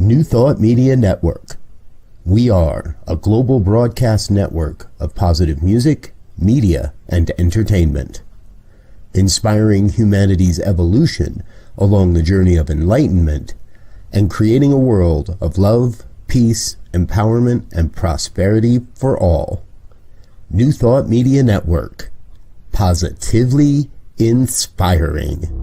New Thought Media Network. We are a global broadcast network of positive music, media, and entertainment, inspiring humanity's evolution along the journey of enlightenment and creating a world of love, peace, empowerment, and prosperity for all. New Thought Media Network. Positively inspiring.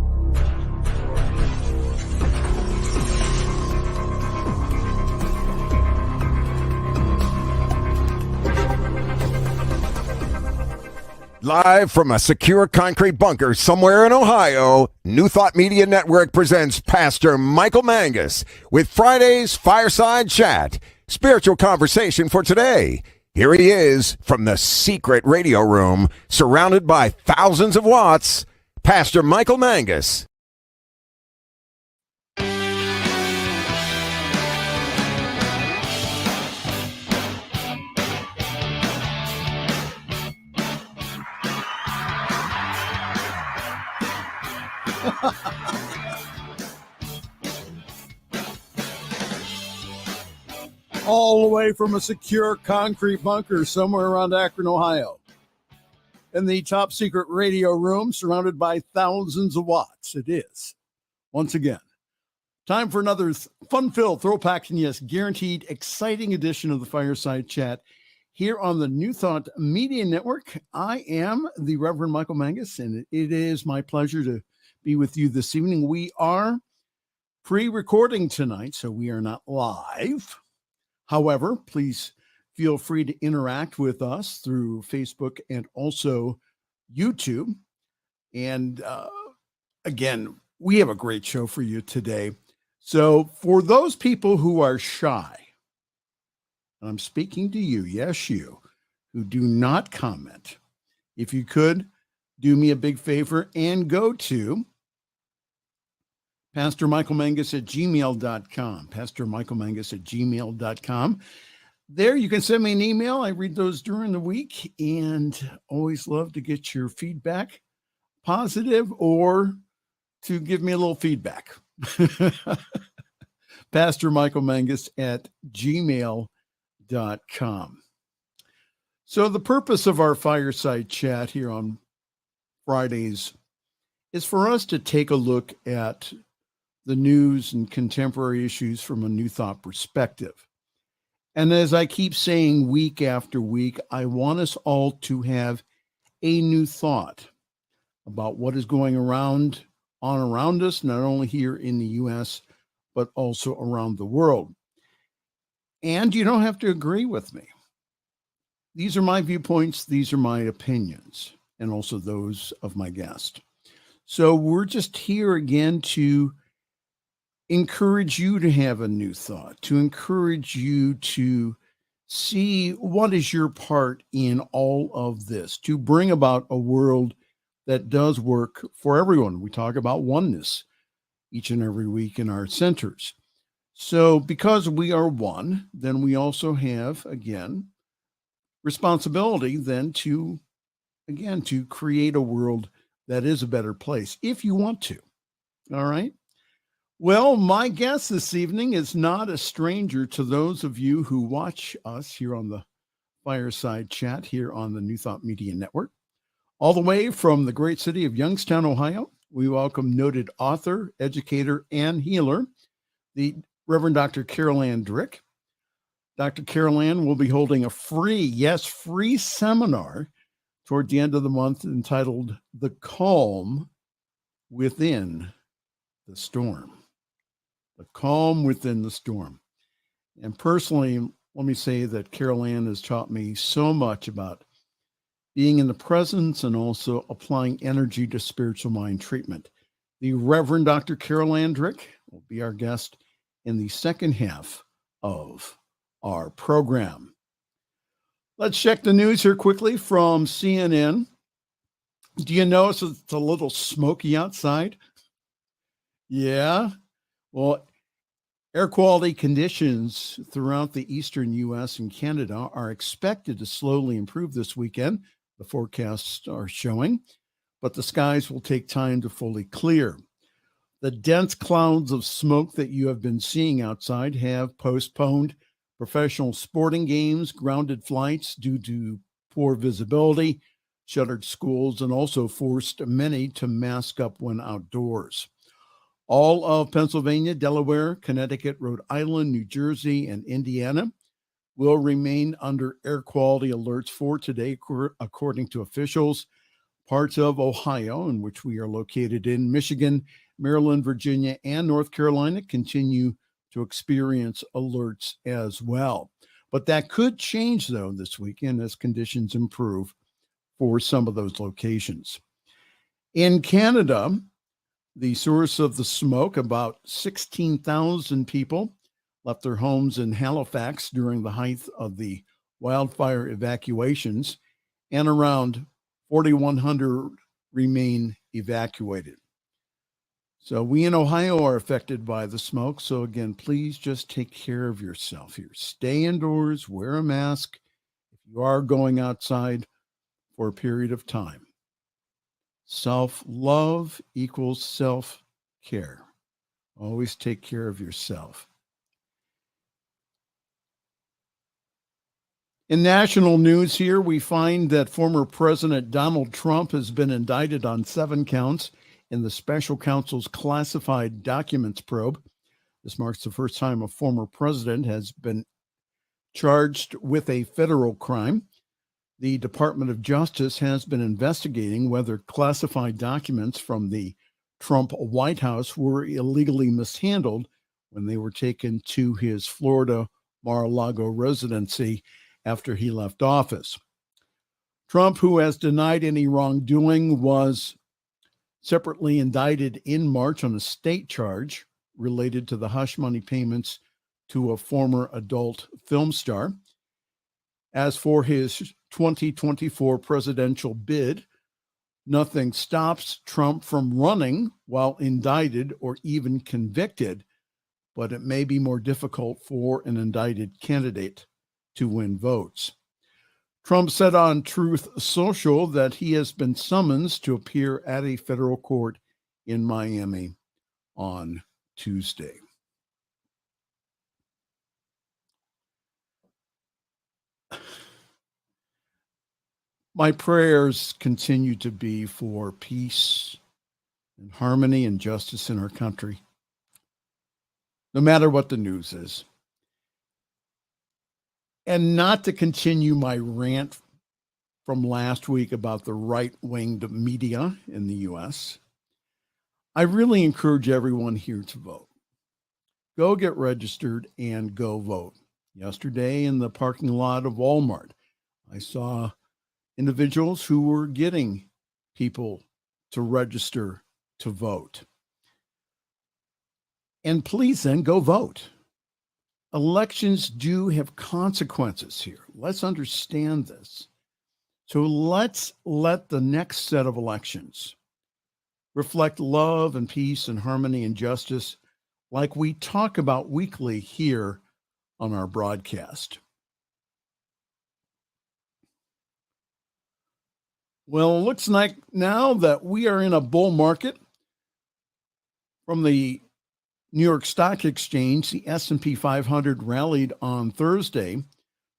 Live from a secure concrete bunker somewhere in Ohio, New Thought Media Network presents Pastor Michael Mangus with Friday's Fireside Chat, spiritual conversation for today. Here he is from the secret radio room, surrounded by thousands of watts, Pastor Michael Mangus. All the way from a secure concrete bunker somewhere around Akron, Ohio. In the top secret radio room surrounded by thousands of watts. It is, once again, time for another fun-filled, throwback, and yes, guaranteed exciting edition of the Fireside Chat here on the New Thought Media Network. I am the Rev.Michael Mangus, and it is my pleasure to be with you this evening. We are pre-recording tonight, so we are not live. However, please feel free to interact with us through Facebook and also YouTube. And again, we have a great show for you today. So for those people who are shy, and I'm speaking to you, yes, you, who do not comment, if you could do me a big favor and go to pastormichaelmangus@gmail.com, pastormichaelmangus@gmail.com. There you can send me an email. I read those during the week and always love to get your feedback, positive or to give me a little feedback. pastormichaelmangus@gmail.com. So the purpose of our fireside chat here on Fridays is for us to take a look at the news and contemporary issues from a New Thought perspective. And as I keep saying week after week, I want us all to have a new thought about what is going around us, not only here in the U.S., but also around the world. And you don't have to agree with me. These are my viewpoints. These are my opinions, and also those of my guest. So we're just here again to encourage you to have a new thought, to encourage you to see what is your part in all of this, to bring about a world that does work for everyone. We talk about oneness each and every week in our centers. So because we are one, then we also have, again, responsibility then to create a world that is a better place if you want to. All right. Well, my guest this evening is not a stranger to those of you who watch us here on the Fireside Chat here on the New Thought Media Network. All the way from the great city of Youngstown, Ohio, we welcome noted author, educator, and healer, the Reverend Dr. Caroleann Drick. Dr. Caroleann will be holding a free seminar toward the end of the month entitled The Calm Within the Storm. The Calm Within the Storm. And personally, let me say that Caroleann has taught me so much about being in the presence and also applying energy to spiritual mind treatment. The Reverend Dr. Caroleann Drick will be our guest in the second half of our program. Let's check the news here quickly from CNN. Do you notice it's a little smoky outside? Yeah. Well, air quality conditions throughout the eastern U.S. and Canada are expected to slowly improve this weekend. The forecasts are showing, but the skies will take time to fully clear. The dense clouds of smoke that you have been seeing outside have postponed professional sporting games, grounded flights due to poor visibility, shuttered schools, and also forced many to mask up when outdoors. All of Pennsylvania, Delaware, Connecticut, Rhode Island, New Jersey, and Indiana will remain under air quality alerts for today, according to officials. Parts of Ohio, in which we are located in, Michigan, Maryland, Virginia, and North Carolina continue to experience alerts as well. But that could change, though, this weekend as conditions improve for some of those locations. In Canada, the source of the smoke, about 16,000 people left their homes in Halifax during the height of the wildfire evacuations, and around 4,100 remain evacuated. So we in Ohio are affected by the smoke. So again, please just take care of yourself here. Stay indoors, wear a mask if you are going outside for a period of time. Self-love equals self-care. Always take care of yourself. In national news here, we find that former President Donald Trump has been indicted on 7 counts in the special counsel's classified documents probe. This marks the first time a former president has been charged with a federal crime. The Department of Justice has been investigating whether classified documents from the Trump White House were illegally mishandled when they were taken to his Florida Mar-a-Lago residency after he left office. Trump, who has denied any wrongdoing, was separately indicted in March on a state charge related to the hush money payments to a former adult film star. As for his 2024 presidential bid, nothing stops Trump from running while indicted or even convicted, but it may be more difficult for an indicted candidate to win votes. Trump said on Truth Social that he has been summoned to appear at a federal court in Miami on Tuesday. My prayers continue to be for peace and harmony and justice in our country, no matter what the news is. And not to continue my rant from last week about the right-winged media in the U.S., I really encourage everyone here to vote. Go get registered and go vote. Yesterday in the parking lot of Walmart, I saw individuals who were getting people to register to vote. And please then go vote. Elections do have consequences here. Let's understand this. So let's let the next set of elections reflect love and peace and harmony and justice like we talk about weekly here on our broadcast. Well, it looks like now that we are in a bull market. From the New York Stock Exchange, the S&P 500 rallied on Thursday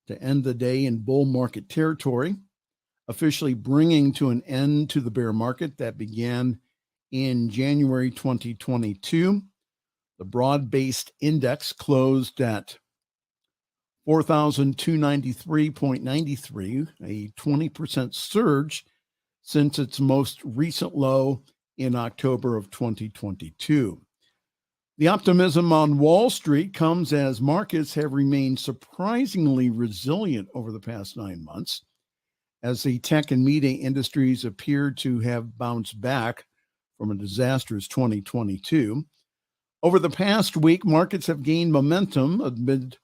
to end the day in bull market territory, officially bringing to an end to the bear market that began in January 2022. The broad-based index closed at 4,293.93, a 20% surge since its most recent low in October of 2022. The optimism on Wall Street comes as markets have remained surprisingly resilient over the past 9 months, as the tech and media industries appear to have bounced back from a disastrous 2022. Over the past week, markets have gained momentum amid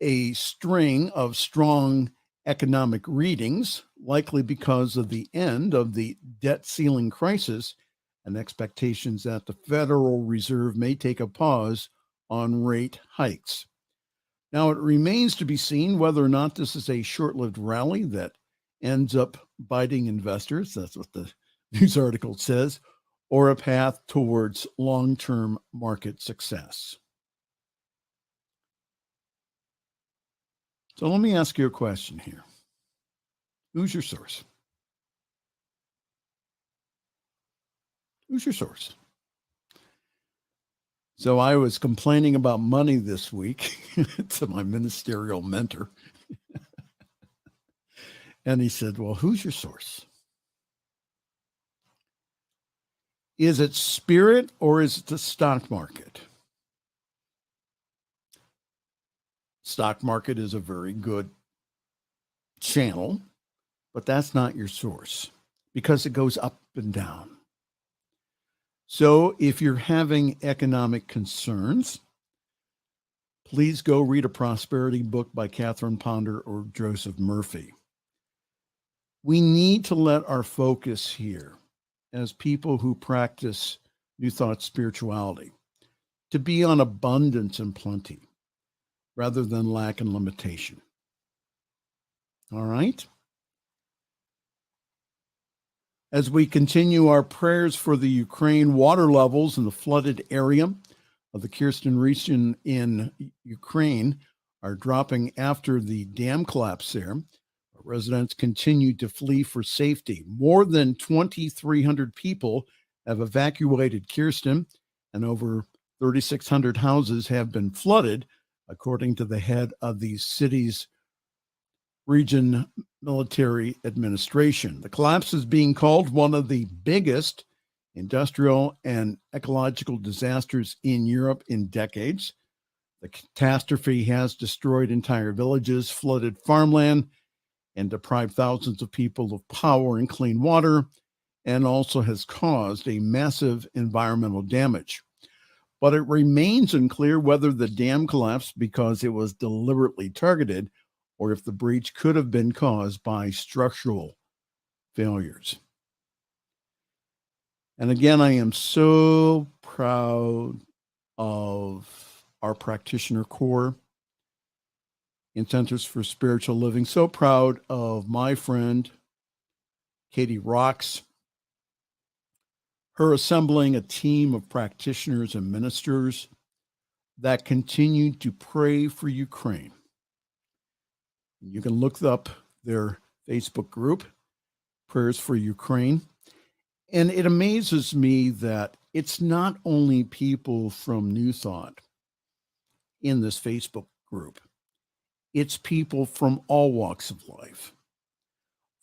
a string of strong economic readings, likely because of the end of the debt ceiling crisis and expectations that the Federal Reserve may take a pause on rate hikes. Now, it remains to be seen whether or not this is a short-lived rally that ends up biting investors. That's what the news article says. or a path towards long-term market success? So let me ask you a question here. Who's your source? Who's your source? So I was complaining about money this week to my ministerial mentor. And he said, well, who's your source? Is it spirit or is it the stock market? Stock market is a very good channel, but that's not your source because it goes up and down. So if you're having economic concerns, please go read a prosperity book by Catherine Ponder or Joseph Murphy. We need to let our focus here as people who practice New Thought spirituality to be on abundance and plenty rather than lack and limitation. All right? As we continue our prayers for the Ukraine, water levels in the flooded area of the Kherson region in Ukraine are dropping after the dam collapse there. Residents continue to flee for safety. More than 2,300 people have evacuated Kherson, and over 3,600 houses have been flooded, according to the head of the city's region military administration. The collapse is being called one of the biggest industrial and ecological disasters in Europe in decades. The catastrophe has destroyed entire villages, flooded farmland, and deprived thousands of people of power and clean water, and also has caused a massive environmental damage. But it remains unclear whether the dam collapsed because it was deliberately targeted or if the breach could have been caused by structural failures. And again, I am so proud of our practitioner corps in Centers for Spiritual Living. So proud of my friend, Katie Rocks, her assembling a team of practitioners and ministers that continue to pray for Ukraine. You can look up their Facebook group, Prayers for Ukraine. And it amazes me that it's not only people from New Thought in this Facebook group. It's people from all walks of life,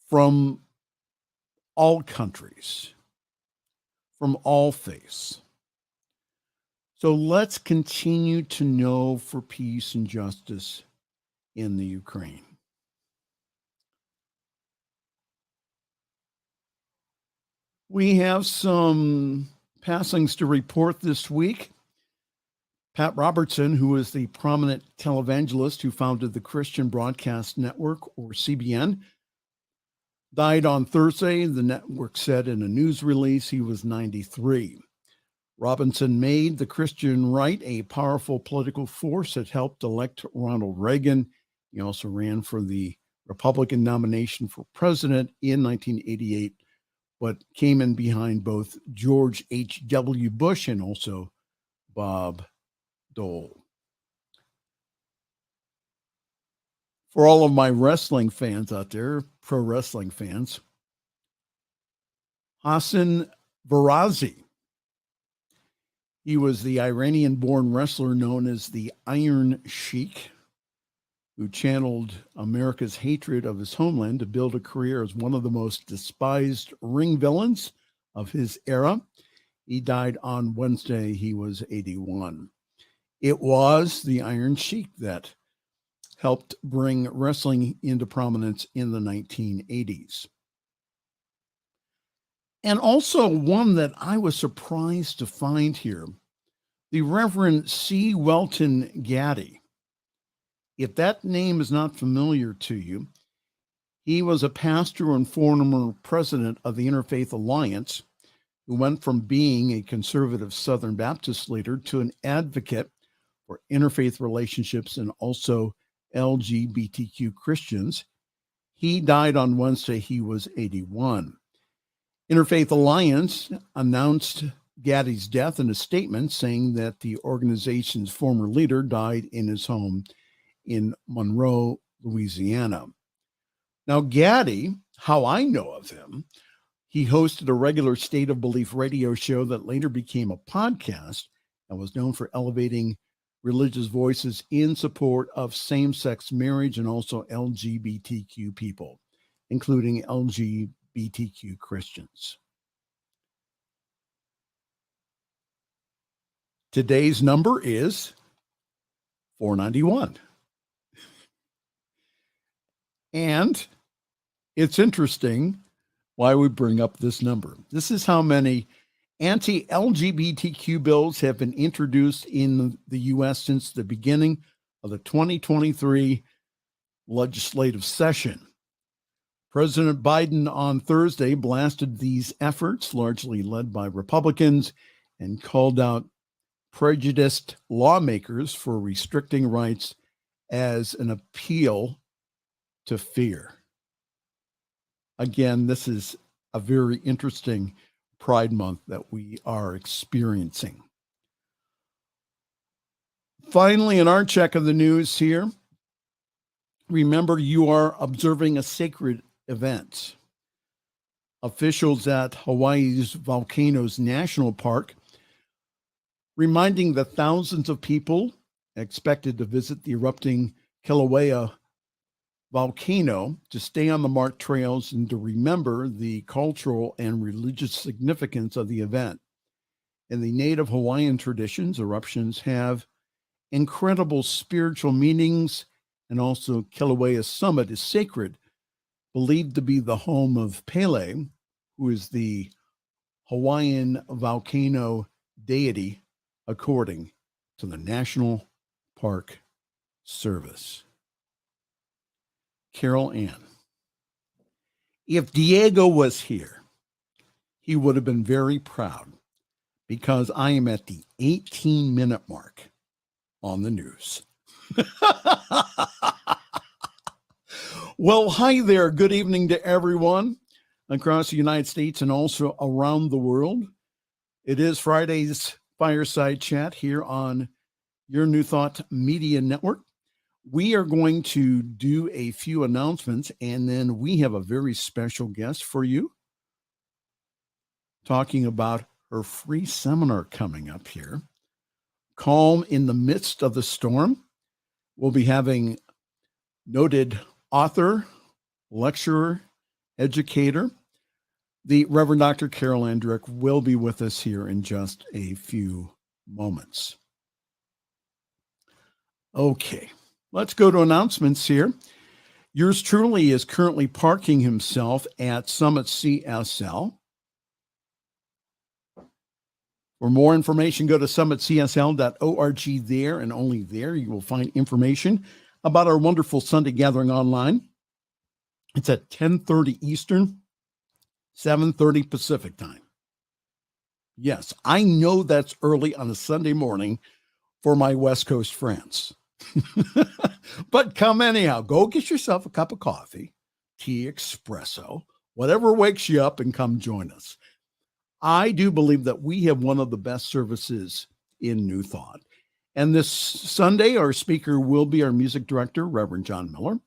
from all countries, from all faiths. So let's continue to know for peace and justice in the Ukraine. We have some passings to report this week. Pat Robertson, who is the prominent televangelist who founded the Christian Broadcast Network, or CBN, died on Thursday. The network said in a news release he was 93. Robinson made the Christian right a powerful political force that helped elect Ronald Reagan. He also ran for the Republican nomination for president in 1988, but came in behind both George H.W. Bush and also Bob Dole. For all of my wrestling fans out there, pro wrestling fans, Hassan Varazi. He was the Iranian-born wrestler known as the Iron Sheik, who channeled America's hatred of his homeland to build a career as one of the most despised ring villains of his era. He died on Wednesday. He was 81. It was the Iron Sheik that helped bring wrestling into prominence in the 1980s. And also one that I was surprised to find here, the Reverend C. Welton Gaddy. If that name is not familiar to you, he was a pastor and former president of the Interfaith Alliance, who went from being a conservative Southern Baptist leader to an advocate for interfaith relationships and also LGBTQ Christians. He died on Wednesday. He was 81. Interfaith Alliance announced Gaddy's death in a statement saying that the organization's former leader died in his home in Monroe, Louisiana. Now, Gaddy, how I know of him, he hosted a regular State of Belief radio show that later became a podcast and was known for elevating religious voices in support of same-sex marriage and also LGBTQ people, including LGBTQ Christians. Today's number is 491. And it's interesting why we bring up this number. This is how many anti-LGBTQ bills have been introduced in the U.S. since the beginning of the 2023 legislative session. President Biden on Thursday blasted these efforts, largely led by Republicans, and called out prejudiced lawmakers for restricting rights as an appeal to fear. Again, this is a very interesting Pride Month that we are experiencing. Finally, in our check of the news here, remember you are observing a sacred event. Officials at Hawaii's Volcanoes National Park reminding the thousands of people expected to visit the erupting Kilauea volcano to stay on the marked trails and to remember the cultural and religious significance of the event. In the native Hawaiian traditions, eruptions have incredible spiritual meanings, and also Kilauea Summit is sacred, believed to be the home of Pele, who is the Hawaiian volcano deity, according to the National Park Service. Carole Ann. If Diego was here, he would have been very proud because I am at the 18-minute mark on the news. Well, hi there. Good evening to everyone across the United States and also around the world. It is Friday's Fireside Chat here on your New Thought Media Network. We are going to do a few announcements, and then we have a very special guest for you talking about her free seminar coming up here, Calm in the Midst of the Storm. We'll be having noted author, lecturer, educator, the Reverend Dr. Caroleanndrick will be with us here in just a few moments. Okay, let's go to announcements here. Yours truly is currently parking himself at Summit CSL. For more information, go to summitcsl.org there, and only there you will find information about our wonderful Sunday gathering online. It's at 10:30 Eastern, 7:30 Pacific time. Yes, I know that's early on a Sunday morning for my West Coast friends. But come anyhow, go get yourself a cup of coffee, tea, espresso, whatever wakes you up, and come join us. I do believe that we have one of the best services in New Thought. And this Sunday, our speaker will be our music director, Reverend John Miller.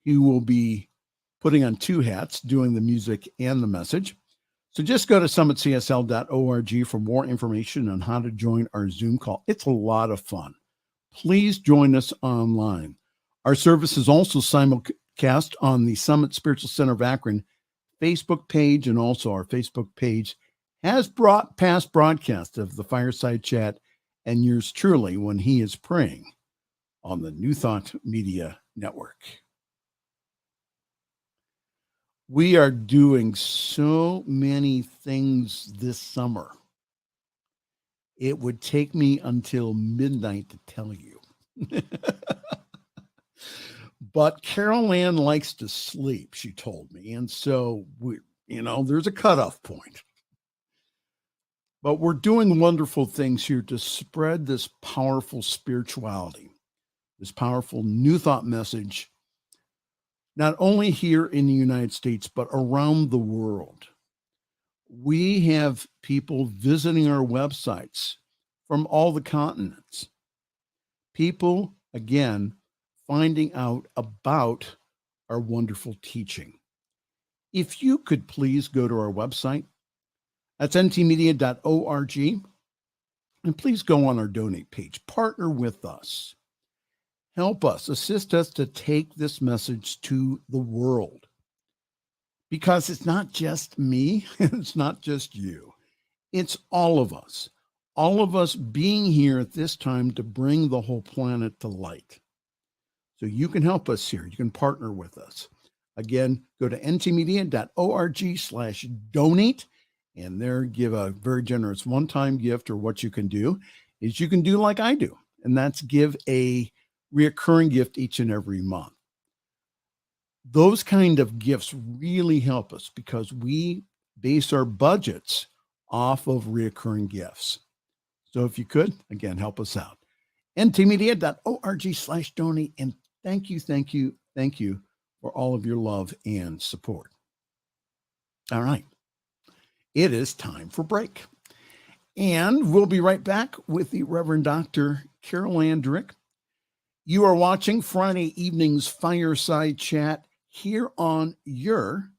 He will be putting on two hats, doing the music and the message. So just go to summitcsl.org for more information on how to join our Zoom call. It's a lot of fun. Please join us online. Our service is also simulcast on the Summit Spiritual Center of Akron Facebook page, and also our Facebook page has brought past broadcasts of the Fireside Chat and yours truly when he is praying on the New Thought Media Network. We are doing so many things this summer. It would take me until midnight to tell you. But Carole Ann likes to sleep, she told me. And so, there's a cutoff point. But we're doing wonderful things here to spread this powerful spirituality, this powerful New Thought message, not only here in the United States, but around the world. We have people visiting our websites from all the continents. People, again, finding out about our wonderful teaching. If you could please go to our website, that's ntmedia.org, and please go on our donate page. Partner with us. Help us, assist us to take this message to the world. Because it's not just me, it's not just you. It's all of us being here at this time to bring the whole planet to light. So you can help us here. You can partner with us. Again, go to ntmedia.org/donate, and there give a very generous one-time gift, or what you can do is you can do like I do, and that's give a recurring gift each and every month. Those kind of gifts really help us because we base our budgets off of recurring gifts. So if you could, again, help us out. ntmedia.org/donate. And thank you for all of your love and support. All right. It is time for break. And we'll be right back with the Reverend Dr. Caroleann Drick. You are watching Friday evening's Fireside Chat here on your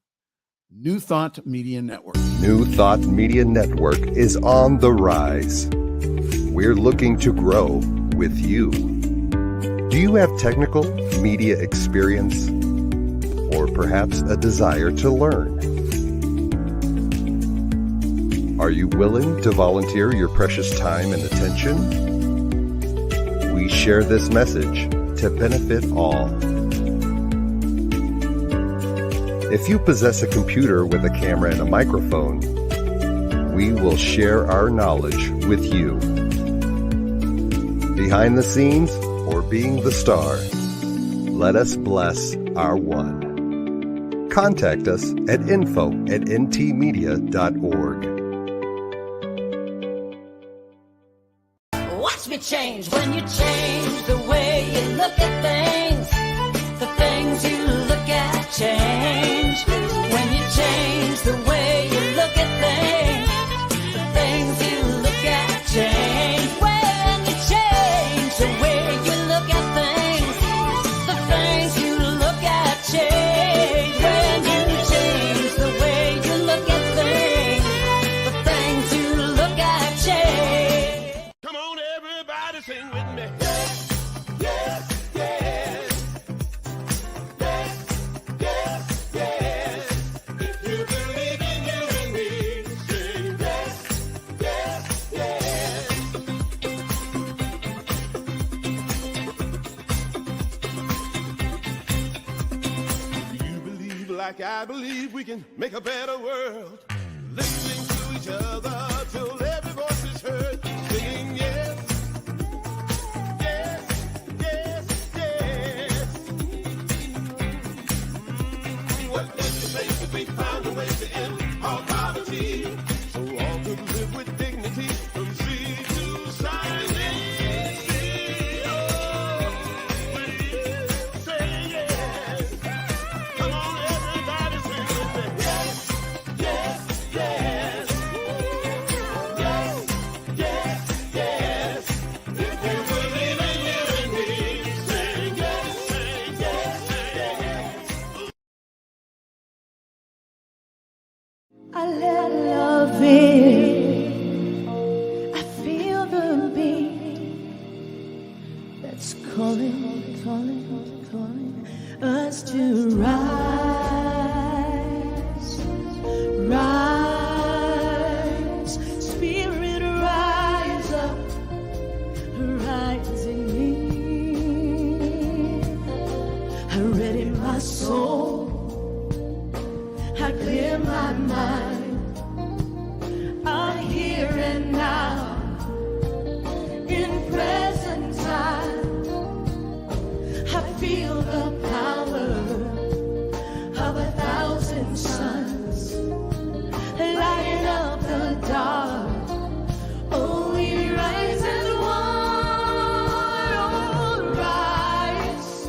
New Thought Media Network. New Thought Media Network is on the rise. We're looking to grow with you. Do you have technical media experience, or perhaps a desire to learn? Are you willing to volunteer your precious time and attention? We share this message to benefit all. If you possess a computer with a camera and a microphone, we will share our knowledge with you. Behind the scenes or being the star, let us bless our one. Contact us at info@ntmedia.org. Watch me change when you change the way you look at things. The things you look at change. When you change the way you look at things, the things you look at change. When you change the way you look at things, the things you look at change. When you change the way you look at things, the things you look at change. Come on, everybody, sing with me. Like I believe we can make a better world. Listening to each other till every voice is heard. Singing yes, yes, yes, yes. What makes the place that we found a way to end all poverty, so all could live with dignity from sea to shining sea. I let love in. I feel the beat that's calling, calling, calling us to rise, rise, spirit rise up, rise in me. I ready my soul, I clear my mind. I'm here and now, in present time. I feel the power of 1,000 suns lighting up the dark. Oh, we rise as one. Oh, rise,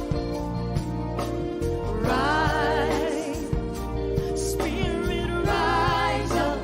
rise. Spirit rise up,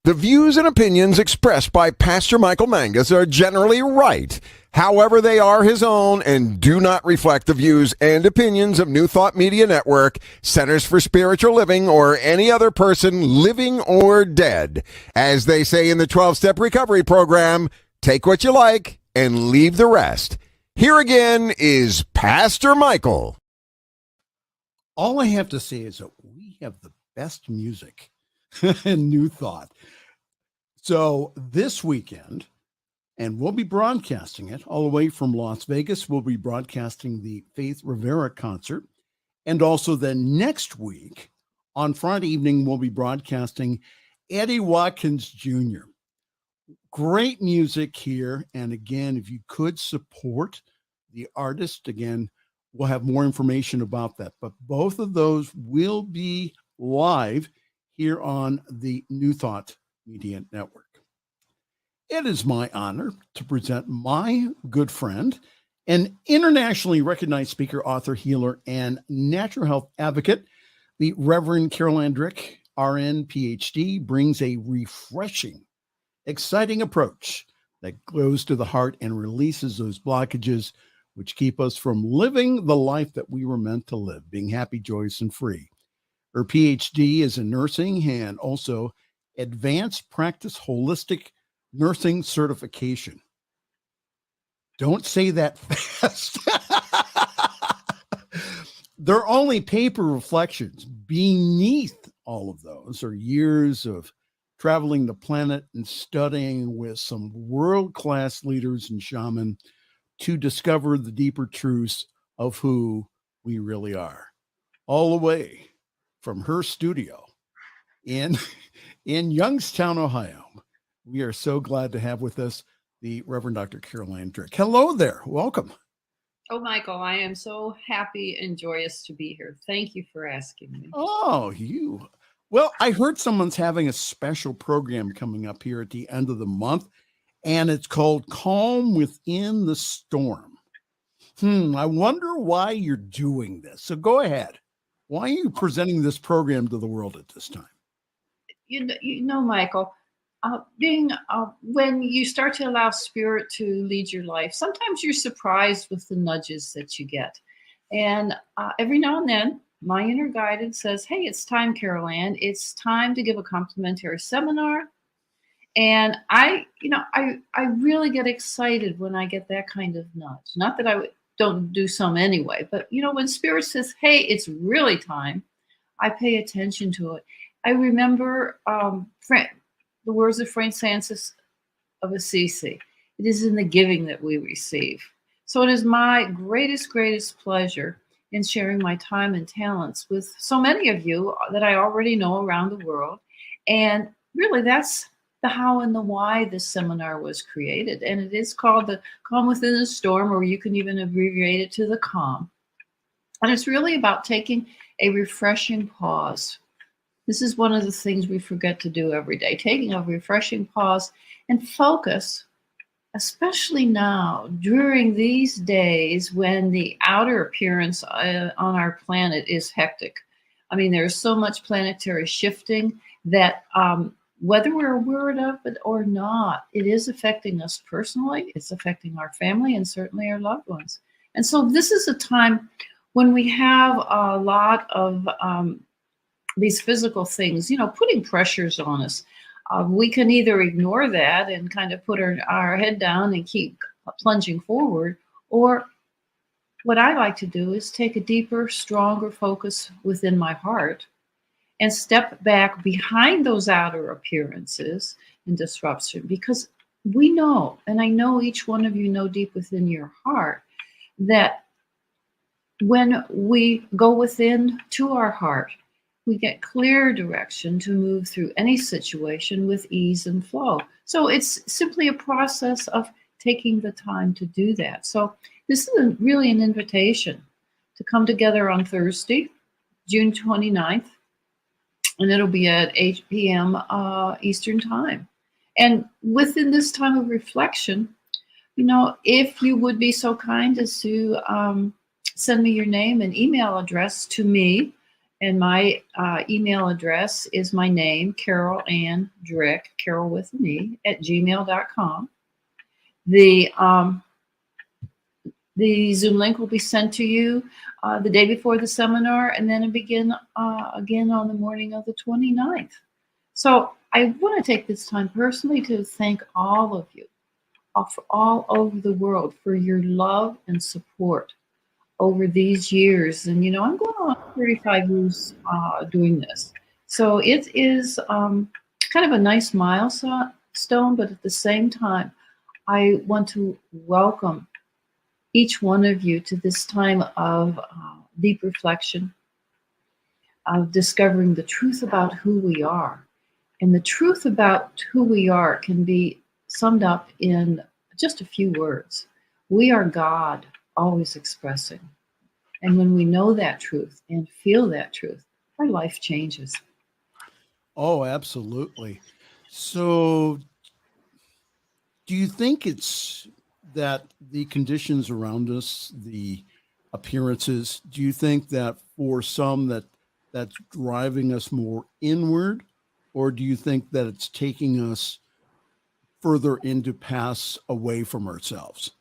The views and opinions expressed by Pastor Michael Mangus are generally right. However, they are his own and do not reflect the views and opinions of New Thought Media Network, Centers for Spiritual Living, or any other person living or dead. As they say in the 12-Step Recovery Program, take what you like and leave the rest. Here again is Pastor Michael. All I have to say is that we have the best music in New Thought. So this weekend, and we'll be broadcasting it all the way from Las Vegas, we'll be broadcasting the Faith Rivera concert. And also then next week, on Friday evening, we'll be broadcasting Eddie Watkins Jr. Great music here. And again, if you could support the artist, again, we'll have more information about that. But both of those will be live here on the New Thought Media Network. It is my honor to present my good friend, an internationally recognized speaker, author, healer, and natural health advocate. The Reverend Caroleanndrick, RN, PhD, brings a refreshing, exciting approach that goes to the heart and releases those blockages which keep us from living the life that we were meant to live, being happy, joyous, and free. Her PhD is in nursing and also advanced practice holistic nursing certification. Don't say that fast. They're only paper reflections. Beneath all of those are years of traveling the planet and studying with some world-class leaders and shamans to discover the deeper truths of who we really are. All the way from her studio in Youngstown, Ohio. We are so glad to have with us the Reverend Dr. Caroleanndrick. Hello there. Welcome. Oh, Michael, I am so happy and joyous to be here. Thank you for asking me. Oh, you. Well, I heard someone's having a special program coming up here at the end of the month, and it's called Calm Within the Storm. I wonder why you're doing this. So go ahead. Why are you presenting this program to the world at this time? You know, Michael, when you start to allow spirit to lead your life, sometimes you're surprised with the nudges that you get. And every now and then, my inner guidance says, hey, it's time, Carole Ann. It's time to give a complimentary seminar. And I really get excited when I get that kind of nudge. Not that I don't do some anyway, but when spirit says, hey, it's really time, I pay attention to it. I remember the words of Francis of Assisi. It is in the giving that we receive. So it is my greatest pleasure in sharing my time and talents with so many of you that I already know around the world. And really, that's the how and the why this seminar was created. And it is called the Calm Within the Storm, or you can even abbreviate it to the Calm. And it's really about taking a refreshing pause. This is one of the things we forget to do every day, taking a refreshing pause and focus, especially now during these days when the outer appearance on our planet is hectic. I mean, there's so much planetary shifting that whether we're aware of it or not, it is affecting us personally, it's affecting our family and certainly our loved ones. And so this is a time when we have a lot of these physical things, putting pressures on us. We can either ignore that and kind of put our head down and keep plunging forward, or what I like to do is take a deeper, stronger focus within my heart and step back behind those outer appearances and disruption, because we know, and I know each one of you know deep within your heart, that when we go within to our heart, we get clear direction to move through any situation with ease and flow. So it's simply a process of taking the time to do that. So this is really an invitation to come together on Thursday, June 29th, and it'll be at 8 p.m. Eastern time. And within this time of reflection, if you would be so kind as to send me your name and email address to me, And my email address is my name, caroleanndrick, Carole with an E, at gmail.com. The Zoom link will be sent to you the day before the seminar, and then it begin again on the morning of the 29th. So I want to take this time personally to thank all of you all over the world for your love and support over these years. And, I'm going on 35 years doing this. So it is kind of a nice milestone, but at the same time, I want to welcome each one of you to this time of deep reflection, of discovering the truth about who we are. And the truth about who we are can be summed up in just a few words. We are God, always expressing. And when we know that truth and feel that truth, our life changes. Oh, absolutely. So do you think it's that the conditions around us, the appearances, do you think that for some that's driving us more inward, or do you think that it's taking us further into paths away from ourselves?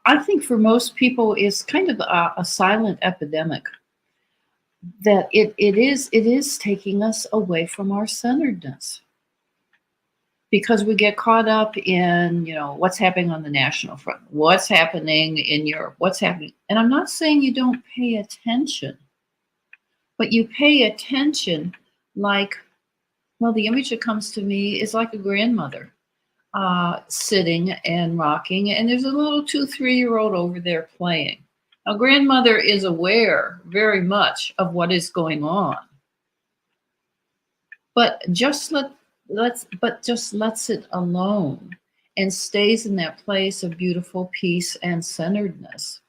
I think for most people it's kind of a silent epidemic, that it is taking us away from our centeredness, because we get caught up in, what's happening on the national front, what's happening in Europe, what's happening. And I'm not saying you don't pay attention, but you pay attention like, well, the image that comes to me is like a grandmother sitting and rocking, and there's a little 2-3-year-old over there playing. Now, grandmother is aware very much of what is going on, but just lets it alone and stays in that place of beautiful peace and centeredness,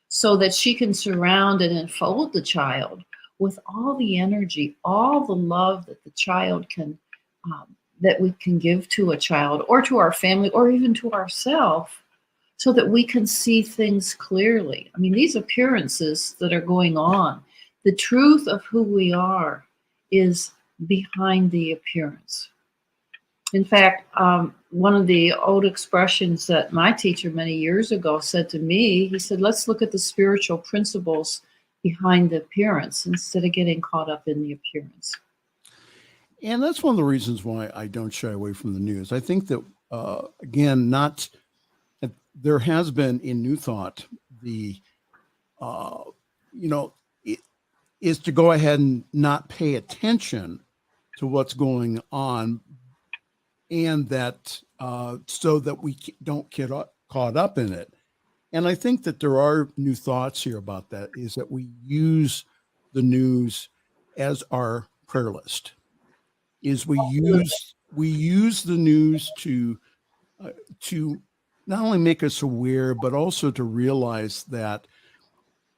so that she can surround and enfold the child with all the energy, all the love that the child can, that we can give to a child or to our family or even to ourselves, so that we can see things clearly. I mean, these appearances that are going on, the truth of who we are is behind the appearance. In fact, one of the old expressions that my teacher many years ago said to me, he said, let's look at the spiritual principles behind the appearance instead of getting caught up in the appearance. And that's one of the reasons why I don't shy away from the news. I think that, again, there has been in New Thought, it is to go ahead and not pay attention to what's going on, and that so that we don't get caught up in it. And I think that there are new thoughts here about that, is that we use the news as our prayer list. Is we use the news to not only make us aware, but also to realize that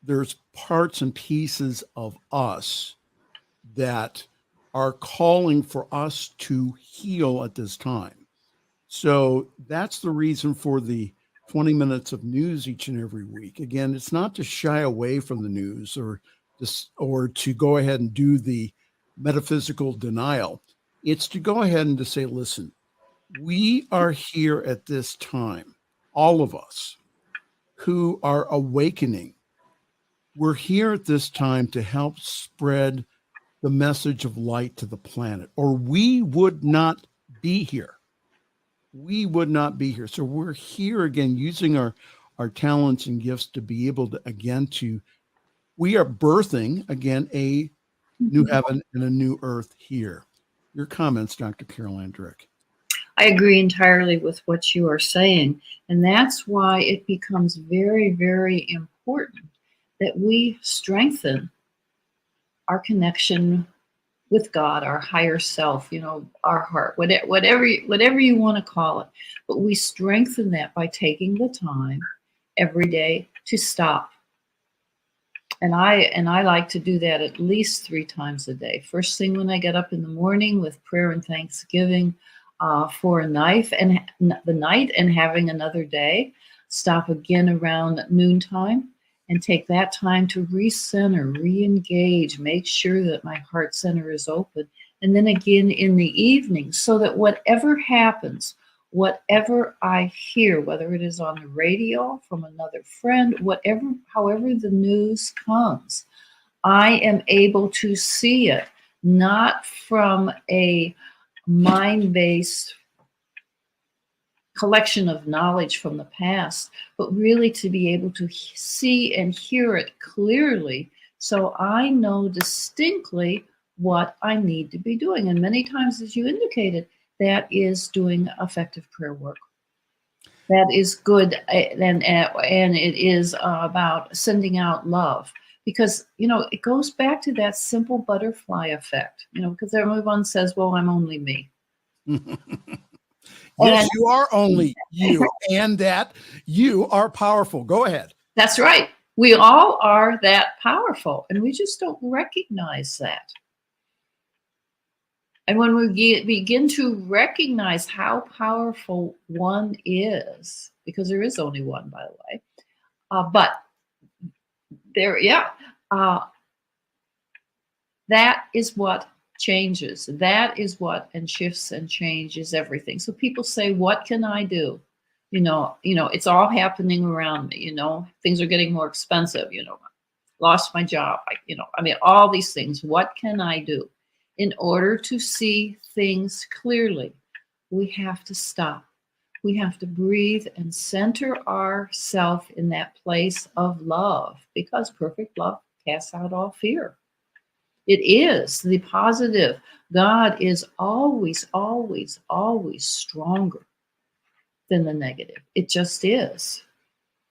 there's parts and pieces of us that are calling for us to heal at this time. So that's the reason for the 20 minutes of news each and every week. Again, it's not to shy away from the news or to go ahead and do the metaphysical denial. It's to go ahead and to say, listen, we are here at this time, all of us who are awakening. We're here at this time to help spread the message of light to the planet, or we would not be here. We would not be here. So we're here again, using our talents and gifts to be able to, again, we are birthing, again, a new heaven and a new earth here. Your comments, Dr. Caroleann Drick. I agree entirely with what you are saying. And that's why it becomes very, very important that we strengthen our connection with God, our higher self, our heart, whatever you want to call it. But we strengthen that by taking the time every day to stop. And I like to do that at least 3 times a day. First thing when I get up in the morning with prayer and thanksgiving for the night and having another day. Stop again around noontime and take that time to recenter, re-engage, make sure that my heart center is open. And then again in the evening, so that whatever happens, whatever I hear, whether it is on the radio from another friend, however the news comes, I am able to see it, not from a mind-based collection of knowledge from the past, but really to be able to see and hear it clearly, so I know distinctly what I need to be doing. And many times, as you indicated, that is doing effective prayer work. That is good, and it is about sending out love. Because, it goes back to that simple butterfly effect, because everyone says, well, I'm only me. Yes, you are only you, and that you are powerful. Go ahead. That's right. We all are that powerful, and we just don't recognize that. And when we begin to recognize how powerful one is, because there is only one, by the way, but there, that is what changes. That is what shifts and changes everything. So people say, what can I do? It's all happening around me. Things are getting more expensive. Lost my job. All these things. What can I do? In order to see things clearly, we have to stop. We have to breathe and center ourselves in that place of love, because perfect love casts out all fear. It is the positive. God is always, always, always stronger than the negative. It just is.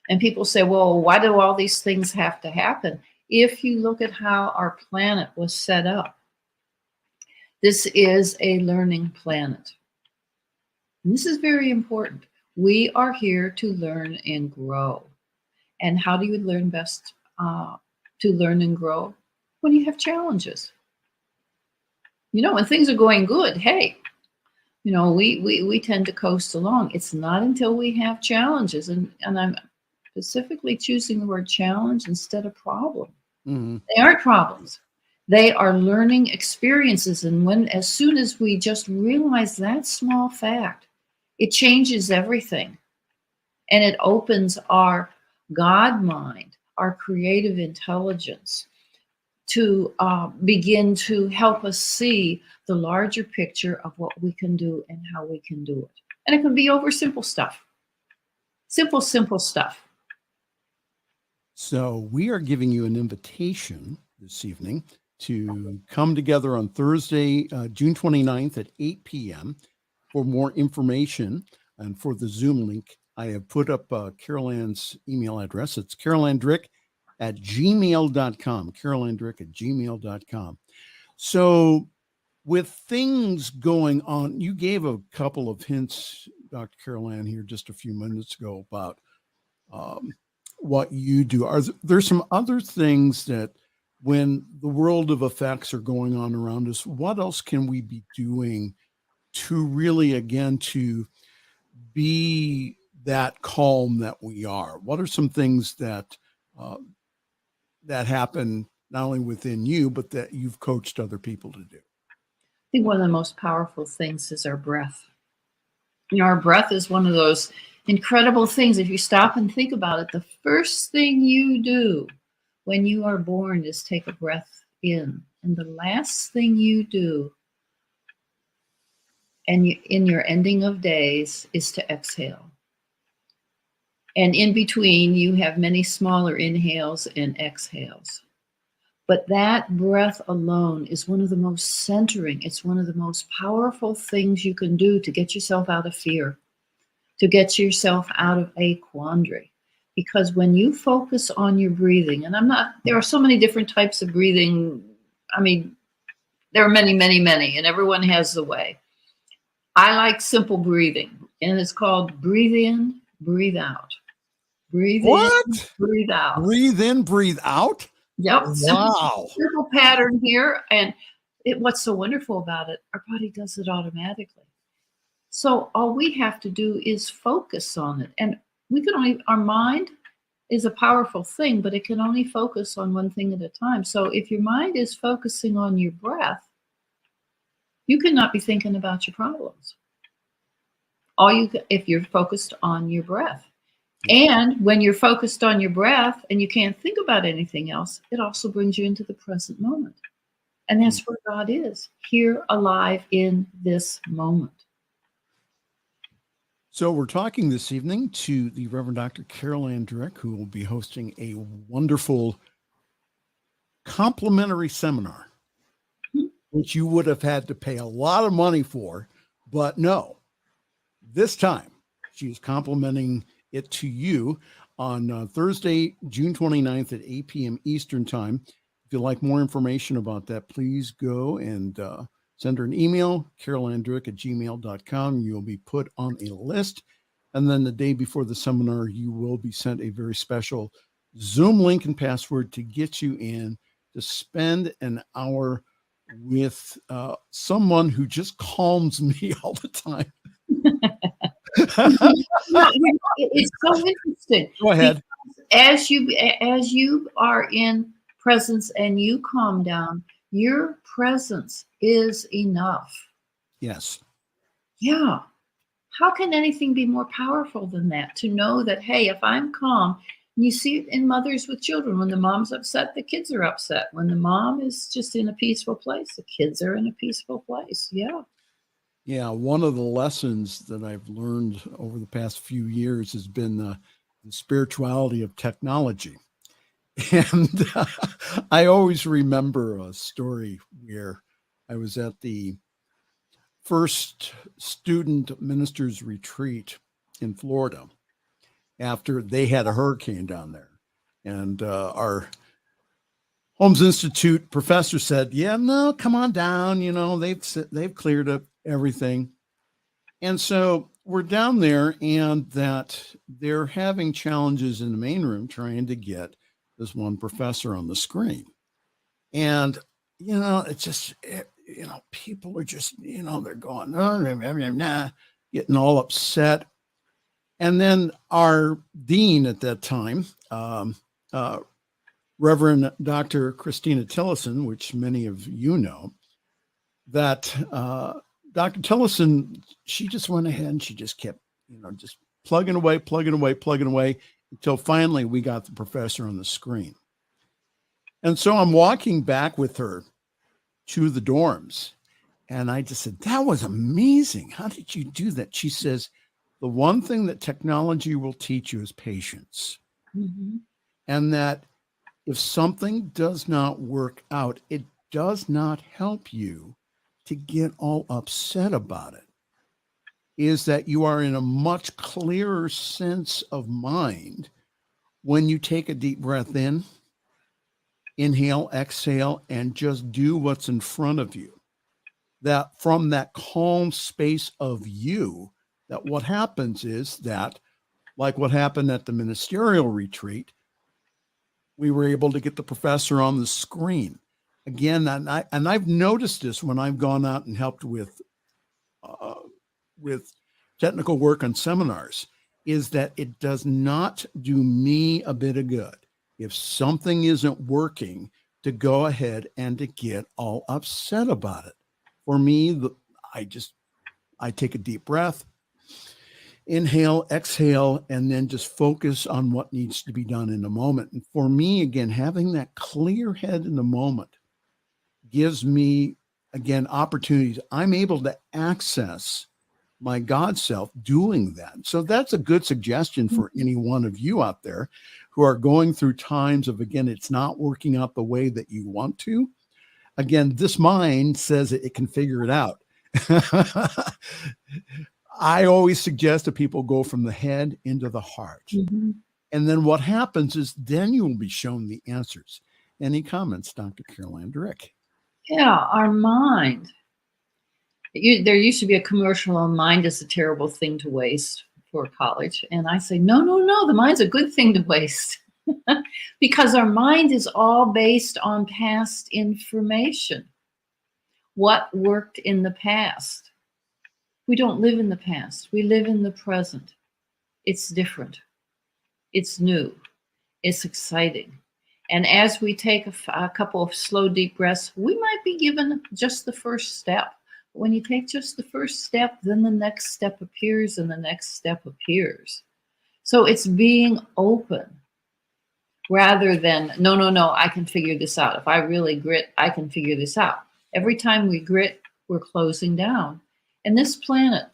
And people say, well, why do all these things have to happen? If you look at how our planet was set up, this is a learning planet. And this is very important. We are here to learn and grow. And how do you learn best to learn and grow? When you have challenges. When things are going good, hey, we tend to coast along. It's not until we have challenges, and I'm specifically choosing the word challenge instead of problem. Mm-hmm. They aren't problems. They are learning experiences. And as soon as we just realize that small fact, it changes everything. And it opens our God mind, our creative intelligence, to begin to help us see the larger picture of what we can do and how we can do it. And it can be over simple stuff. Simple stuff. So we are giving you an invitation this evening to come together on Thursday, June 29th at 8 p.m. For more information and for the Zoom link, I have put up Carole Ann's email address. It's caroleanndrick@gmail.com, caroleanndrick@gmail.com. So with things going on, you gave a couple of hints, Dr. Carole Ann, here just a few minutes ago about what you do. Are there some other things that, when the world of effects are going on around us, what else can we be doing to really, again, to be that calm that we are? What are some things that that happen not only within you, but that you've coached other people to do? I think one of the most powerful things is our breath. Our breath is one of those incredible things. If you stop and think about it, the first thing you do when you are born is take a breath in. And the last thing you do in your ending of days is to exhale. And in between, you have many smaller inhales and exhales. But that breath alone is one of the most centering. It's one of the most powerful things you can do to get yourself out of fear, to get yourself out of a quandary. Because when you focus on your breathing, and there are so many different types of breathing. There are many, many, many, and everyone has the way. I like simple breathing, and it's called breathe in, breathe out. Breathe what? in, breathe out. Breathe in, breathe out? Yep. Wow. Simple pattern here. And what's so wonderful about it, our body does it automatically. So all we have to do is focus on it. And our mind is a powerful thing, but it can only focus on one thing at a time. So if your mind is focusing on your breath, you cannot be thinking about your problems. If you're focused on your breath. And when you're focused on your breath and you can't think about anything else, it also brings you into the present moment. And that's where God is, here alive in this moment. So we're talking this evening to the Reverend Dr. Caroleanndrick, who will be hosting a wonderful complimentary seminar, which you would have had to pay a lot of money for, but no, this time she is complimenting it to you on Thursday, June 29th at 8 p.m. Eastern Time. If you'd like more information about that, please go and send her an email, caroleanndrick@gmail.com. You'll be put on a list. And then the day before the seminar, you will be sent a very special Zoom link and password to get you in to spend an hour with someone who just calms me all the time. It's so interesting. Go ahead. As you are in presence and you calm down, your presence is enough. Yes. Yeah. How can anything be more powerful than that? To know that, hey, if I'm calm, and you see it in mothers with children, when the mom's upset, the kids are upset. When the mom is just in a peaceful place, the kids are in a peaceful place. Yeah. Yeah, one of the lessons that I've learned over the past few years has been the spirituality of technology. And I always remember a story where I was at the first student ministers retreat in Florida after they had a hurricane down there. And our Holmes Institute professor said, yeah, no, come on down. You know, they've cleared up everything. And so we're down there, and that they're having challenges in the main room trying to get this one professor on the screen. And, you know, it's just, you know, people are just, you know, they're going, getting all upset. And then our dean at that time, Reverend Dr. Christina Tillison, which many of you know, that Dr. Tillison, she just went ahead and she just kept, you know, just plugging away until finally we got the professor on the screen. And so I'm walking back with her to the dorms, and I just said, that was amazing. How did you do that? She says, the one thing that technology will teach you is patience. Mm-hmm. And that if something does not work out, it does not help you to get all upset about it. Is that you are in a much clearer sense of mind when you take a deep breath in, inhale, exhale, and just do what's in front of you. That from that calm space of you, that what happens is that, like what happened at the ministerial retreat, we were able to get the professor on the screen. Again, and I've noticed this when I've gone out and helped with technical work on seminars, is that it does not do me a bit of good if something isn't working to go ahead and to get all upset about it. For me, I take a deep breath, inhale, exhale, and then just focus on what needs to be done in the moment. And for me, again, having that clear head in the moment gives me, again, opportunities. I'm able to access my God self doing that. So that's a good suggestion for any one of you out there who are going through times of, again, it's not working out the way that you want to. Again, this mind says it can figure it out. I always suggest that people go from the head into the heart. Mm-hmm. And then what happens is then you will be shown the answers. Any comments, Dr. Caroleanndrick? Yeah, our mind. There used to be a commercial on mind is a terrible thing to waste for college. And I say, no, the mind's a good thing to waste. Because our mind is all based on past information. What worked in the past? We don't live in the past. We live in the present. It's different. It's new. It's exciting. And as we take a couple of slow, deep breaths, we might be given just the first step. When you take just the first step, then the next step appears and the next step appears. So it's being open rather than, no, I can figure this out. If I really grit, I can figure this out. Every time we grit, we're closing down. And this planet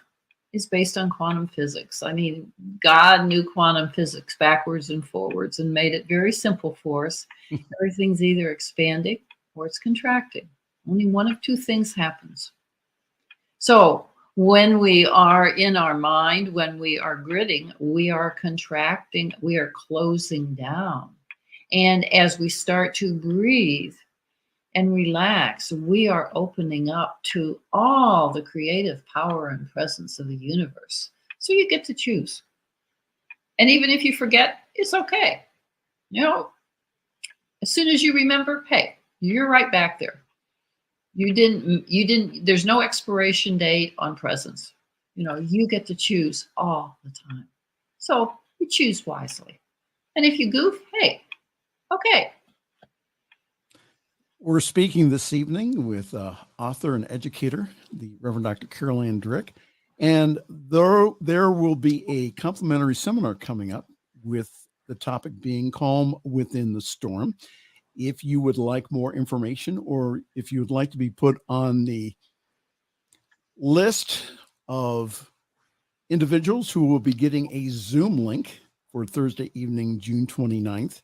is based on quantum physics. I mean, God knew quantum physics backwards and forwards and made it very simple for us. Everything's either expanding or it's contracting. Only one of two things happens. So when we are in our mind, when we are gritting, we are contracting, we are closing down. And as we start to breathe and relax, we are opening up to all the creative power and presence of the universe. So you get to choose. And even if you forget, it's okay. You know, as soon as you remember, hey, you're right back there. You didn't, there's no expiration date on presence. You know, you get to choose all the time. So you choose wisely. And if you goof, hey, okay. We're speaking this evening with author and educator, the Reverend Dr. Caroleanndrick, and there will be a complimentary seminar coming up with the topic being Calm Within the Storm. If you would like more information, or if you would like to be put on the list of individuals who will be getting a Zoom link for Thursday evening, June 29th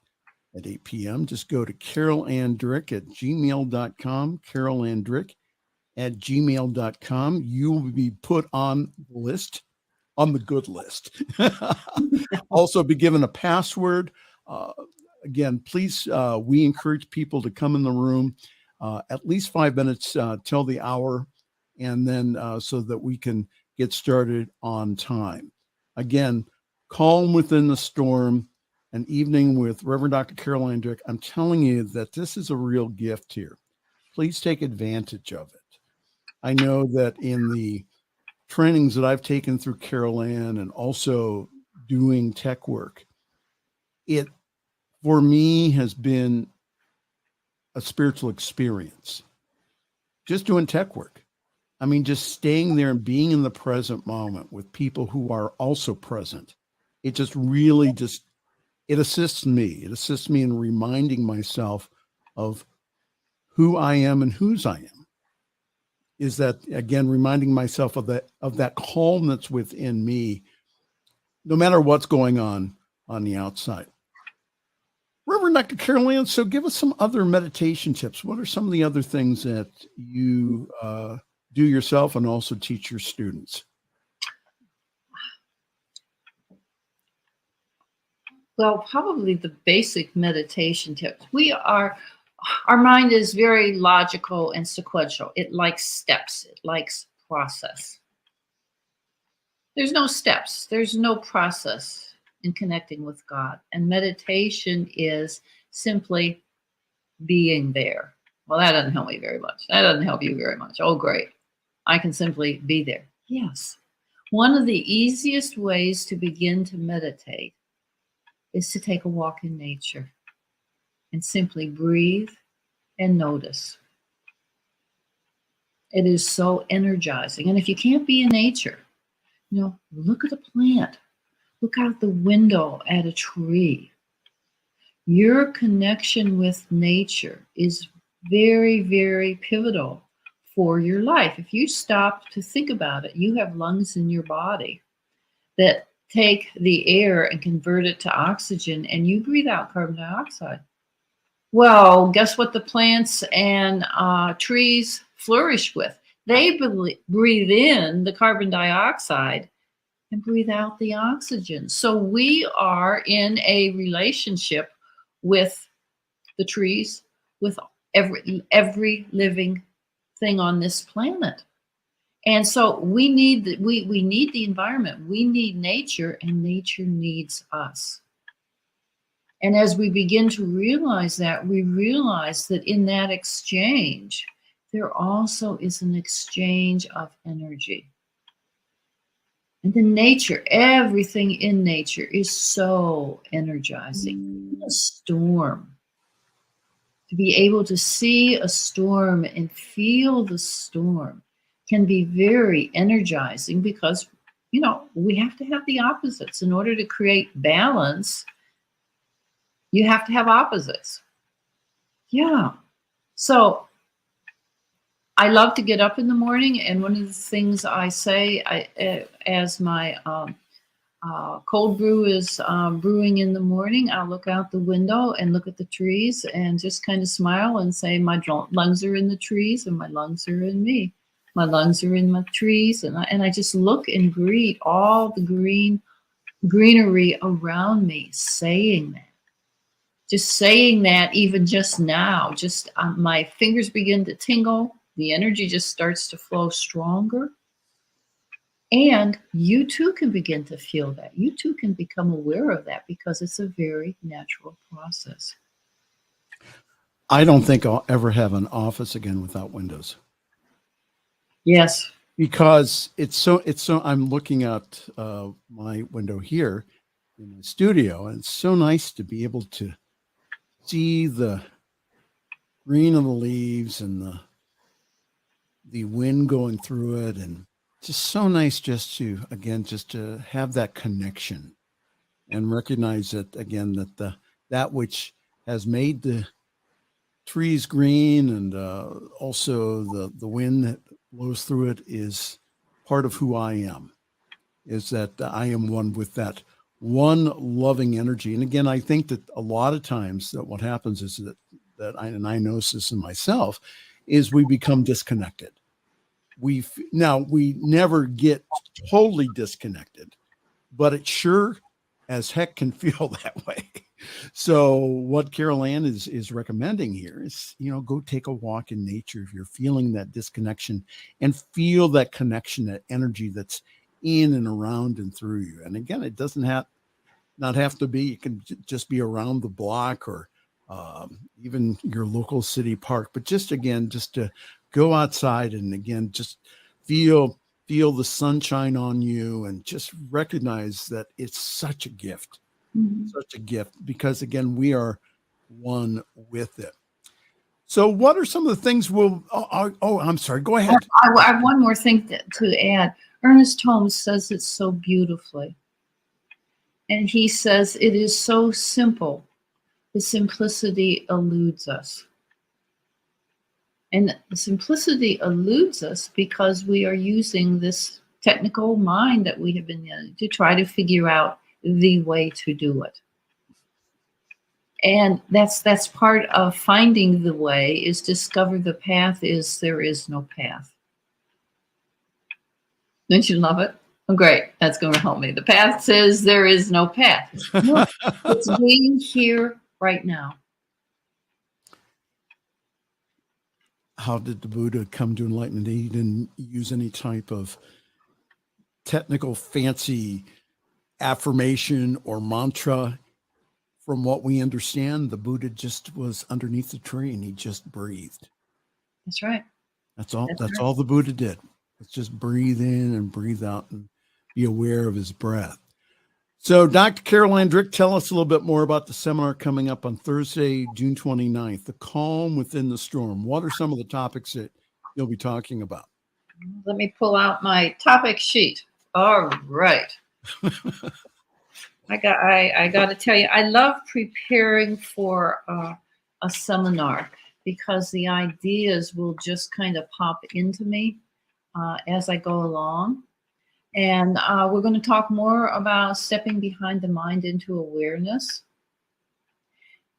at 8 p.m., just go to caroleanndrick@gmail.com, caroleanndrick@gmail.com. You will be put on the list, on the good list. Also be given a password. Again, please, we encourage people to come in the room at least 5 minutes till the hour, and then so that we can get started on time. Again, Calm Within the Storm, an evening with Reverend Dr. Caroleanndrick. I'm telling you that this is a real gift here. Please take advantage of it. I know that in the trainings that I've taken through Carole Ann and also doing tech work, it for me has been a spiritual experience. Just doing tech work. I mean, just staying there and being in the present moment with people who are also present. It just really it assists me. It assists me in reminding myself of who I am and whose I am. Is that, again, reminding myself of that calm that's within me, no matter what's going on the outside. Reverend Dr. Carole Ann, so give us some other meditation tips. What are some of the other things that you do yourself and also teach your students? Well, probably the basic meditation tips. Our mind is very logical and sequential. It likes steps. It likes process. There's no steps. There's no process in connecting with God. And meditation is simply being there. Well, that doesn't help me very much. That doesn't help you very much. Oh, great. I can simply be there. Yes. One of the easiest ways to begin to meditate is to take a walk in nature and simply breathe and notice. It is so energizing. And if you can't be in nature, look at a plant. Look out the window at a tree. Your connection with nature is very, very pivotal for your life. If you stop to think about it, you have lungs in your body that take the air and convert it to oxygen, and you breathe out carbon dioxide. Well, guess what the plants and trees flourish with? They breathe in the carbon dioxide and breathe out the oxygen. So we are in a relationship with the trees, with every living thing on this planet. And so we need the environment. We need nature, and nature needs us. And as we begin to realize that, we realize that in that exchange, there also is an exchange of energy. And the nature, everything in nature is so energizing. A storm. To be able to see a storm and feel the storm can be very energizing because, you know, we have to have the opposites. In order to create balance, you have to have opposites. Yeah. So I love to get up in the morning, and one of the things I say, as my cold brew is brewing in the morning, I'll look out the window and look at the trees and just kind of smile and say, my lungs are in the trees and my lungs are in me. My lungs are in my trees, and I just look and greet all the greenery around me, saying that. Just saying that, even just now, just my fingers begin to tingle. The energy just starts to flow stronger. And you too can begin to feel that. You too can become aware of that because it's a very natural process. I don't think I'll ever have an office again without windows. Yes. Because it's so I'm looking at my window here in the studio, and it's so nice to be able to see the green of the leaves and the wind going through it, and just so nice just to have that connection and recognize that again, that that which has made the trees green and also the wind that blows through it is part of who I am, is that I am one with that one loving energy. And again, I think that a lot of times that what happens is that I notice this in myself, is we become disconnected. We never get totally disconnected, but it sure as heck can feel that way. So what Carole Ann is recommending here is, go take a walk in nature if you're feeling that disconnection, and feel that connection, that energy that's in and around and through you. And again, it doesn't not have to be, it can just be around the block or even your local city park, but just to go outside and again, just feel the sunshine on you and just recognize that it's such a gift. Such a gift, because again, we are one with it. So what are some of the things I'm sorry, go ahead. I have one more thing to add. Ernest Holmes says it so beautifully. And he says it is so simple. The simplicity eludes us. And the simplicity eludes us because we are using this technical mind that we have been in to try to figure out the way to do it. And that's part of finding the way, is discover the path is there is no path. Don't you love it? Oh, great. That's going to help me. The path says there is no path. No, it's being here right now. How did the Buddha come to enlightenment? He didn't use any type of technical fancy affirmation or mantra. From what we understand, the Buddha just was underneath the tree and he just breathed. That's right. That's all the Buddha did. Let's just breathe in and breathe out and be aware of his breath. So Dr. Caroleann Drick, tell us a little bit more about the seminar coming up on Thursday, June 29th, The Calm Within the Storm. What are some of the topics that you'll be talking about? Let me pull out my topic sheet. All right. I got to tell you, I love preparing for a seminar because the ideas will just kind of pop into me as I go along. And we're going to talk more about stepping behind the mind into awareness,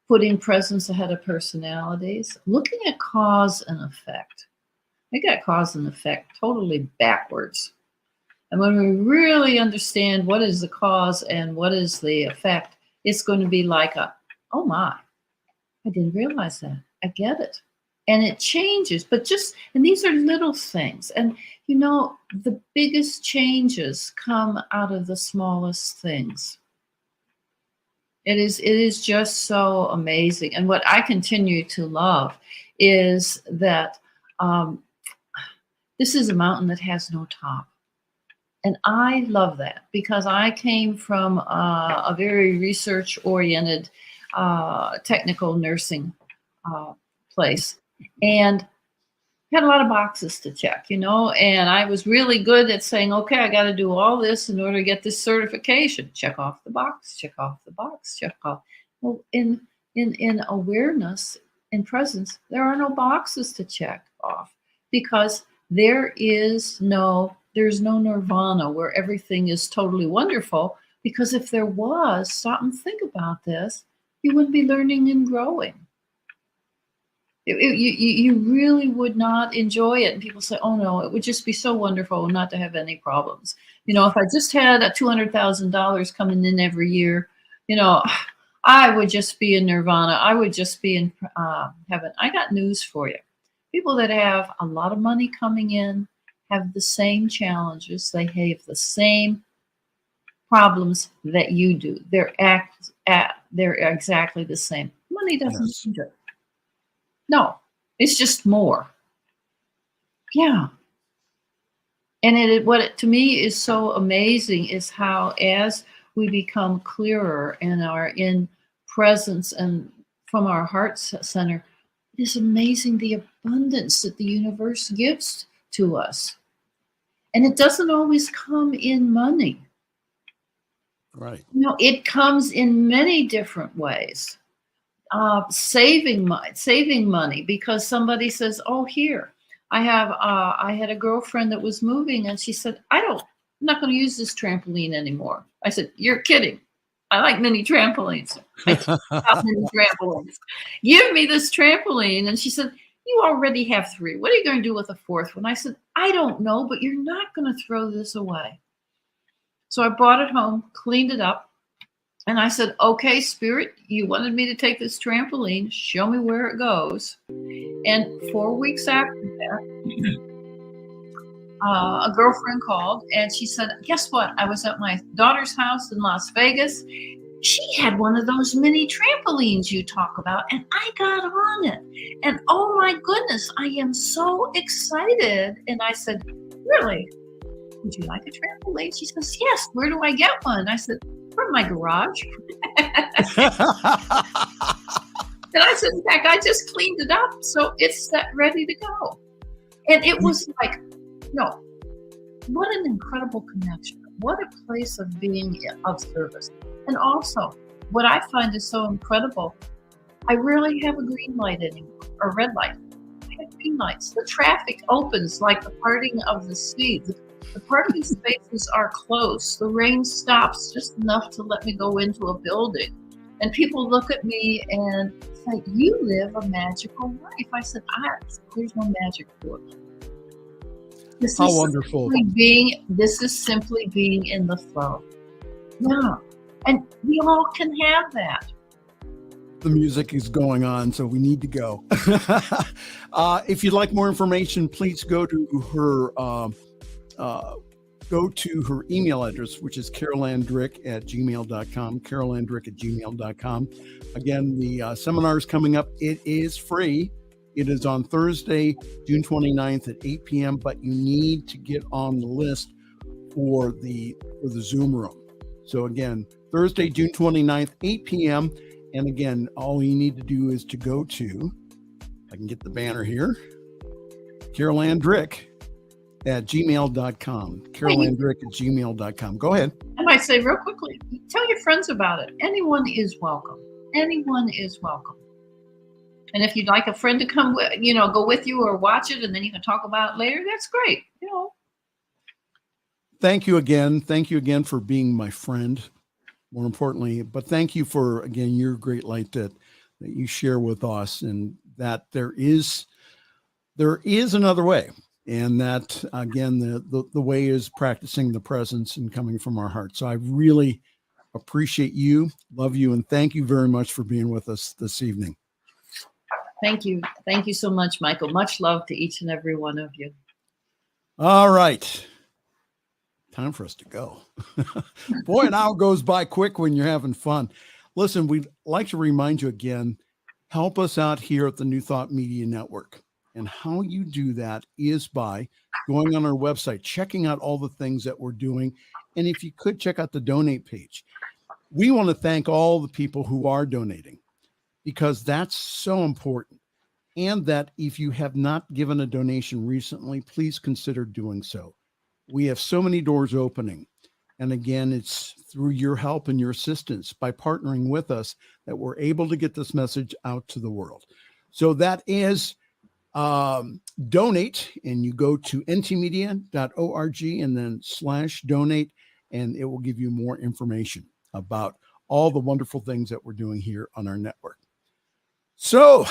putting presence ahead of personalities, looking at cause and effect. I got cause and effect totally backwards. And when we really understand what is the cause and what is the effect, it's going to be like oh my, I didn't realize that. I get it. And it changes, and these are little things. And the biggest changes come out of the smallest things. It is just so amazing. And what I continue to love is that this is a mountain that has no top. And I love that because I came from a very research-oriented technical nursing place, and had a lot of boxes to check, and I was really good at saying, okay, I got to do all this in order to get this certification. Check off the box, check off the box, check off. Well, in awareness, in presence, there are no boxes to check off because there's no nirvana where everything is totally wonderful. Because if there was, stop and think about this, you wouldn't be learning and growing. You really would not enjoy it. And people say, oh no, it would just be so wonderful not to have any problems. If I just had a $200,000 coming in every year, I would just be in nirvana. I would just be in heaven. I got news for you. People that have a lot of money coming in have the same challenges. They have the same problems that you do. They're exactly the same. Money doesn't change it. No, it's just more. Yeah. And what to me is so amazing is how as we become clearer and are in presence and from our heart center, it is amazing the abundance that the universe gives to us. And it doesn't always come in money. Right. It comes in many different ways. Saving money because somebody says, oh, here, I had a girlfriend that was moving and she said, I'm not going to use this trampoline anymore. I said, you're kidding. I like mini trampolines. I talk about mini trampolines. Give me this trampoline. And she said, you already have 3. What are you going to do with a 4th one? I said, I don't know, but you're not going to throw this away. So I brought it home, cleaned it up. And I said, okay, Spirit, you wanted me to take this trampoline. Show me where it goes. And 4 weeks after that, a girlfriend called and she said, guess what? I was at my daughter's house in Las Vegas. She had one of those mini trampolines you talk about, and I got on it. And oh my goodness, I am so excited. And I said, really? Would you like a trampoline? She says, yes. Where do I get one? I said, from my garage. And I said, in fact, I just cleaned it up. So it's set ready to go. And it was like, what an incredible connection. What a place of being of service. And also, what I find is so incredible, I rarely have a green light anymore, or red light. I have green lights. The traffic opens like the parting of the sea. The parking spaces are close. The rain stops just enough to let me go into a building. And people look at me and say, you live a magical life. I said, there's no magic to it. How wonderful. This is simply being in the flow. Yeah. And we all can have that. The music is going on, so we need to go. If you'd like more information, please go to her email address, which is caroleanndrick@gmail.com, caroleanndrick@gmail.com. Again, the seminar is coming up. It is free. It is on Thursday, June 29th at 8 p.m., but you need to get on the list for the Zoom room. So again, Thursday, June 29th, 8 p.m. And again, all you need to do is to go to, I can get the banner here, caroleanndrick@gmail.com, caroleanndrick@gmail.com. Go ahead. I might say real quickly, tell your friends about it. Anyone is welcome. Anyone is welcome. And if you'd like a friend to come, go with you or watch it, and then you can talk about it later, that's great. Thank you again. Thank you again for being my friend, more importantly. But thank you for, again, your great light that you share with us, and that there is another way. And that, again, the way is practicing the presence and coming from our heart. So I really appreciate you, love you, and thank you very much for being with us this evening. Thank you. Thank you so much, Michael. Much love to each and every one of you. All right. Time for us to go. Boy, an hour goes by quick when you're having fun. Listen, we'd like to remind you again, help us out here at the New Thought Media Network. And how you do that is by going on our website, checking out all the things that we're doing. And if you could check out the donate page. We want to thank all the people who are donating, because that's so important. And that if you have not given a donation recently, please consider doing so. We have so many doors opening. And again, it's through your help and your assistance by partnering with us that we're able to get this message out to the world. So that is donate, and you go to ntmedia.org and then /donate, and it will give you more information about all the wonderful things that we're doing here on our network. So,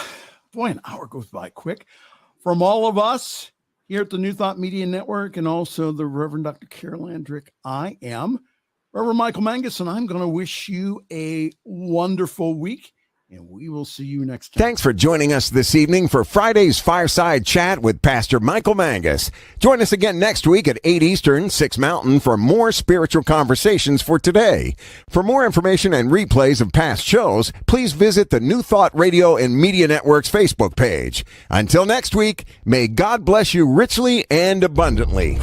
boy, an hour goes by quick. From all of us here at the New Thought Media Network and also the Reverend Dr. Caroleann Drick, I am Rev.Michael Mangus, and I'm going to wish you a wonderful week. And we will see you next time. Thanks for joining us this evening for Friday's Fireside Chat with Pastor Michael Mangus. Join us again next week at 8 Eastern, 6 Mountain for more spiritual conversations for today. For more information and replays of past shows, please visit the New Thought Radio and Media Network's Facebook page. Until next week, may God bless you richly and abundantly.